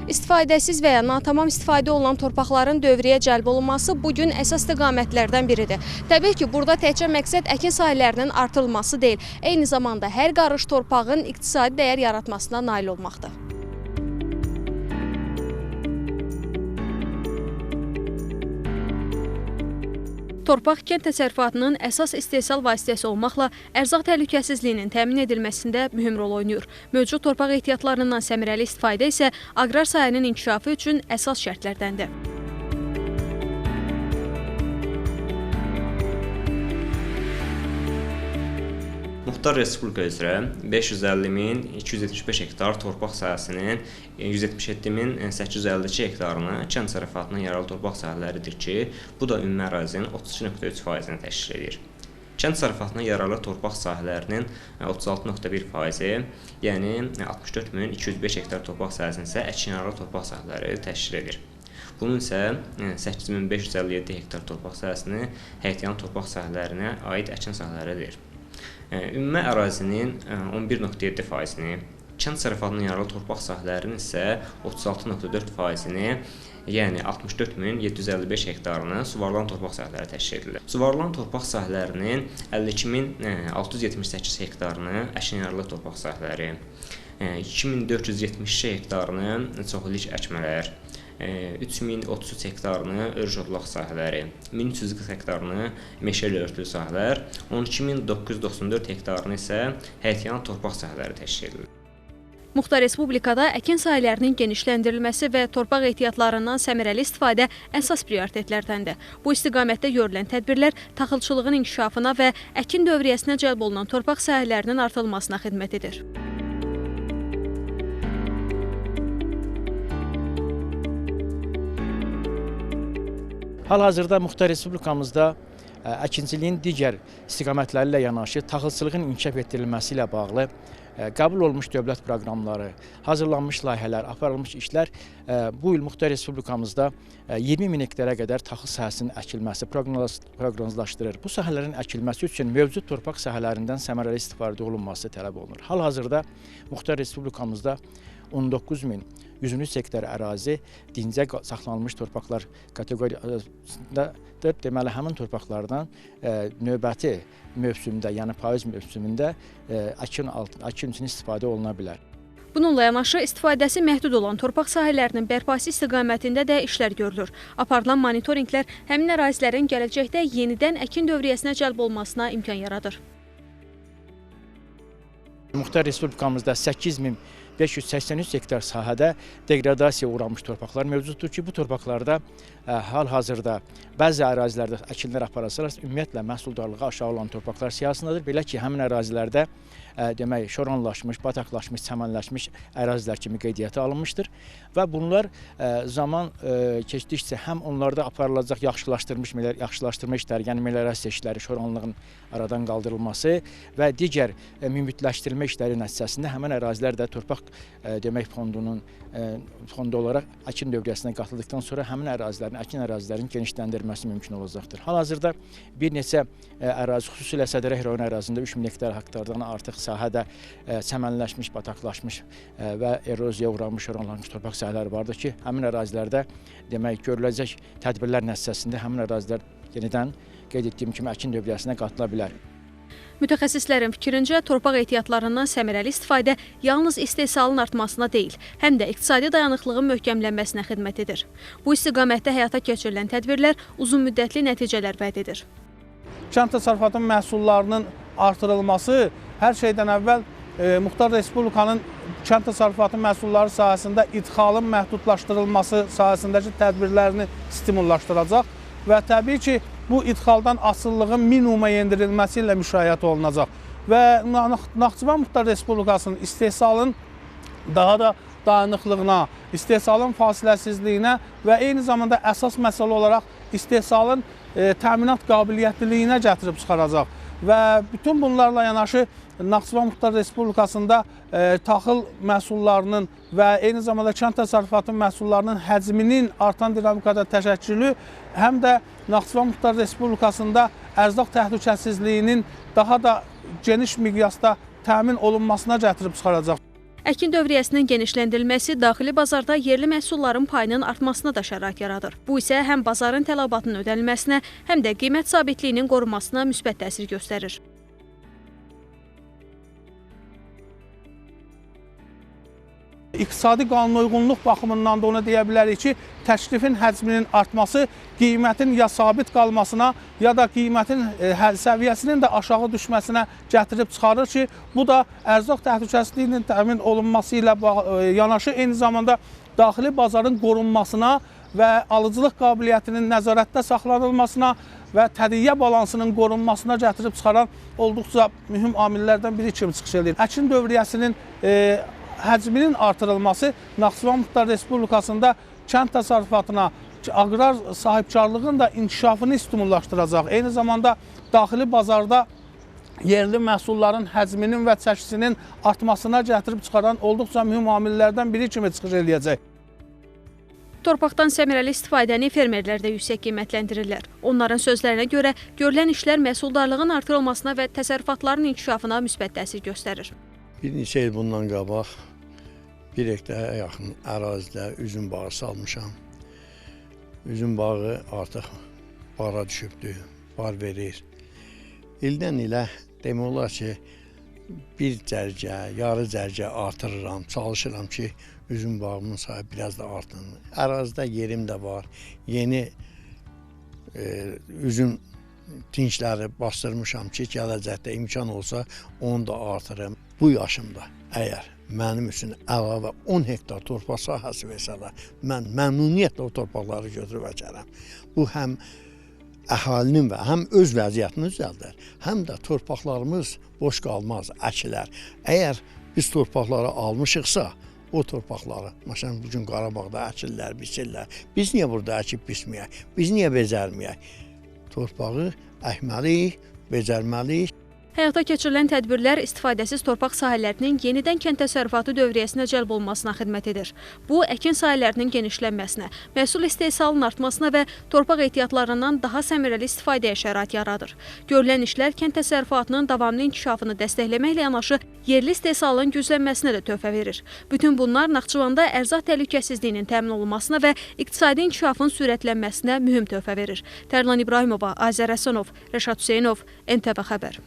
İstifadəsiz və ya natamam istifadə olunan torpaqların dövrəyə cəlb olunması bugün əsas istiqamətlərdən biridir. Təbii ki, burada təkcə məqsəd əkin sahələrinin artırılması deyil, eyni zamanda hər qarış torpağın iqtisadi dəyər yaratmasına nail olmaqdır. Torpaq kənd təsərrüfatının əsas istehsal vasitəsi olmaqla ərzaq təhlükəsizliyinin təmin edilməsində mühüm rol oynayır. Mövcud torpaq ehtiyatlarından səmərəli istifadə isə aqrar sahənin inkişafı üçün əsas şərtlərdəndir. Muxtar Respublika üzrə 550.275 hektar torpaq sahəsinin 177.852 hektarını kənd təsərrüfatına yaralı torpaq sahələridir ki, bu da ümumi ərazinin 32,3%-ni təşkil edir. Kənd təsərrüfatına yaralı torpaq sahələrinin 36,1%, yəni 64.205 hektar torpaq sahəsinin isə əkin yaralı torpaq sahələri təşkil edir. Bunun isə 8.557 hektar torpaq sahəsini həyətyanı torpaq sahələrinə aid əkin sahələridir. Ümumi ərazinin 11,7%-ni, kənd təsərrüfatının yaralı torpaq sahələrinin isə 36,4%-ni, yəni 64.755 hektarını suvarılan torpaq sahələri təşkil edilir. Suvarılan torpaq sahələrinin 52.678 hektarını əkin yaralı torpaq sahələri, 2.472 hektarını çoxillik əkmələr, 3.033 hektarını örüş otlaq sahələri, 1.340 hektarını meşəli örtülü sahələr, 12.994 hektarını isə həyətyanı torpaq sahələri təşkil edilir. Muxtar Respublikada əkin sahələrinin genişləndirilməsi və torpaq ehtiyatlarından səmərəli istifadə əsas prioritetlərdəndir. Bu istiqamətdə görülən tədbirlər taxılçılığın inkişafına və əkin dövriyyəsinə cəlb olunan torpaq sahələrinin artırılmasına xidmət edir. Hal-hazırda Muxtar Respublikamızda əkinciliyin digər istiqamətləri ilə yanaşı taxılçılığın inkişaf etdirilməsi ilə bağlı qəbul olunmuş dövlət proqramları, hazırlanmış layihələr, aparılmış işlər bu il Muxtar Respublikamızda 20.000 hektara qədər taxıl sahəsinin əkilməsi proqnozlaşdırır. Bu sahələrin əkilməsi üçün mövcud torpaq sahələrindən səmərəli istifadə olunması tələb olunur. Hal-hazırda Muxtar Respublikamızda 19.103 hektar ərazi dincə saxlanılmış torpaqlar kateqoriyasındadır. Deməli, həmin torpaqlardan növbəti mövsümdə, yəni payız mövsümündə əkin üçün istifadə oluna bilər. Bununla yanaşı istifadəsi məhdud olan torpaq sahələrinin bərpası istiqamətində də işlər görülür. Aparılan monitorinqlər həmin ərazilərin gələcəkdə yenidən əkin dövriyyəsinə cəlb olmasına imkan yaradır. Muxtar Respublikamızda 8.583 hektar sahədə degradasiyaya uğramış torpaqlar mövcuddur ki, bu torpaqlarda hal-hazırda bəzi ərazilərdə əkinlər aparılsalar, ümumiyyətlə məhsuldarlığı aşağı olan torpaqlar siyahısındadır. Belə ki, həmin ərazilərdə demək, şoranlaşmış, bataqlaşmış, çəmənləşmiş ərazilər kimi qeydiyyata alınmışdır və bunlar zaman keçdikcə həm onlarda aparılacaq yaxşılaşdırma işləri, yəni meliorasiya işləri, şoranlığın aradan qaldırılması və digər mümkünləşdirmə işləri nəticəsində həmin ərazilər də torpaq demək fondu olaraq əkin dövriyyəsinə qatıldıqdan sonra həmin ərazilərin, əkin ərazilərin genişləndirilməsi mümkün olacaqdır. Hal-hazırda bir neçə ərazi, xüsusilə Sədərək rayon ərazisində 3000 hektardan artıq sahədə çəmənləşmiş, bataqlaşmış və eroziyaya uğramış, şoranlanmış torpaq sahələri vardır ki, həmin ərazilərdə demək görüləcək tədbirlər nəticəsində həmin ərazilər yenidən qeyd etdiyim kimi əkin dövriyyəsinə qatıla bilər. Mütəxəssislərin fikrincə, torpaq ehtiyatlarından səmərəli istifadə yalnız istehsalın artmasına deyil, həm də iqtisadi dayanıqlığın möhkəmlənməsinə xidmət edir. Bu istiqamətdə həyata keçirilən tədbirlər uzunmüddətli nəticələr vəd edir. Kənd təsərrüfatının məhsullarının artırılması hər şeydən əvvəl Muxtar Respublikanın kənd təsərrüfatı məhsulları sahəsində idxalın məhdudlaşdırılması sahəsindəki tədbirlərini stimullaşdıracaq və təbii ki, bu idxaldan asılılığın minimuma endirilməsi ilə müşayiət olunacaq və Naxçıvan Muxtar Respublikasının istehsalın daha da dayanıqlığına, istehsalın fasiləsizliyinə və eyni zamanda əsas məsələ olaraq istehsalın təminat qabiliyyətliliyinə gətirib çıxaracaq. və bütün bunlarla yanaşı Naxçıvan Muxtar Respublikasında taxıl məhsullarının və eyni zamanda kənd təsərrüfatı məhsullarının həcminin artan dinamikada təşəkkülü həm də Naxçıvan Muxtar Respublikasında ərzaq təhlükəsizliyinin daha da geniş miqyasda təmin olunmasına gətirib çıxaracaq. Əkin dövriyyəsinin genişləndirilməsi daxili bazarda yerli məhsulların payının artmasına da şərait yaradır. Bu isə həm bazarın tələbatının ödənilməsinə, həm də qiymət sabitliyinin qorunmasına müsbət təsir göstərir. İqtisadi qanunauyğunluq baxımından da ona deyə bilərik ki, təklifin həcminin artması qiymətin ya sabit qalmasına, ya da qiymətin səviyyəsinin də aşağı düşməsinə gətirib çıxarır ki, bu da ərzaq təhlükəsizliyinin təmin olunması ilə yanaşı eyni zamanda daxili bazarın qorunmasına və alıcılıq qabiliyyətinin nəzarətdə saxlanılmasına və tədiyyə balansının qorunmasına gətirib çıxaran olduqca mühüm amillərdən biri kimi çıxış edir. Əkin dövriyyəsinin həcminin artırılması Naxçıvan Muxtar Respublikasında kənd təsərrüfatına, aqrar sahibkarlığın da inkişafını stimullaşdıracaq. Eyni zamanda daxili bazarda yerli məhsulların həcminin və çəkisinin artmasına gətirib çıxaran olduqca mühüm amillərdən biri kimi çıxış edəcək. Torpaqdan səmərəli istifadəni fermerlər də yüksək qiymətləndirirlər. Onların sözlərinə görə görülən işlər məhsuldarlığın artırılmasına və təsərrüfatların inkişafına müsbət təsir göstərir. Bir neçə il bundan qabaq 1 hektara yaxın ərazidə üzüm bağı salmışam. Üzüm bağı artıq bara düşübdür, bar verir. İldən ilə demək olar ki, bir cərgə, yarı cərgə artırıram, çalışıram ki, üzüm bağımın sayı biraz da artsın. Ərazidə yerim də var, yeni üzüm tinçləri bastırmışam ki, gələcəkdə imkan olsa onu da artırım. Bu yaşımda əgər mənim üçün əlavə 10 hektar torpaq sahəsi versələr, mən məmnuniyyətlə o torpaqları götürüb əkərəm. Bu həm əhalinin və həm öz vəziyyətini düzəldər, həm də torpaqlarımız boş qalmaz, əkilər. Əgər biz torpaqları almışıqsa, o torpaqları, məsələn, bugün Qarabağda əkirlər, biçirlər. Biz niyə burada əkib biçməyək? Biz niyə becərməyək? Torpağı əkməliyik, becərməliyik. Həyata keçirilən tədbirlər istifadəsiz torpaq sahələrinin yenidən kənd təsərrüfatı dövriyyəsinə cəlb olunmasına xidmət edir. Bu, əkin sahələrinin genişlənməsinə, məhsul istehsalının artmasına və torpaq ehtiyatlarından daha səmərəli istifadəyə şərait yaradır. Görülən işlər kənd təsərrüfatının davamlı inkişafını dəstəkləməklə yanaşı, yerli istehsalın güclənməsinə də töhfə verir. Bütün bunlar Naxçıvanda ərzaq təhlükəsizliyinin təmin olunmasına və iqtisadi inkişafın sürətlənməsinə mühüm töhfə verir. Tərlan İbrahimova, Azər Həsənov, Rəşad Hüseynov, NTV Xəbər.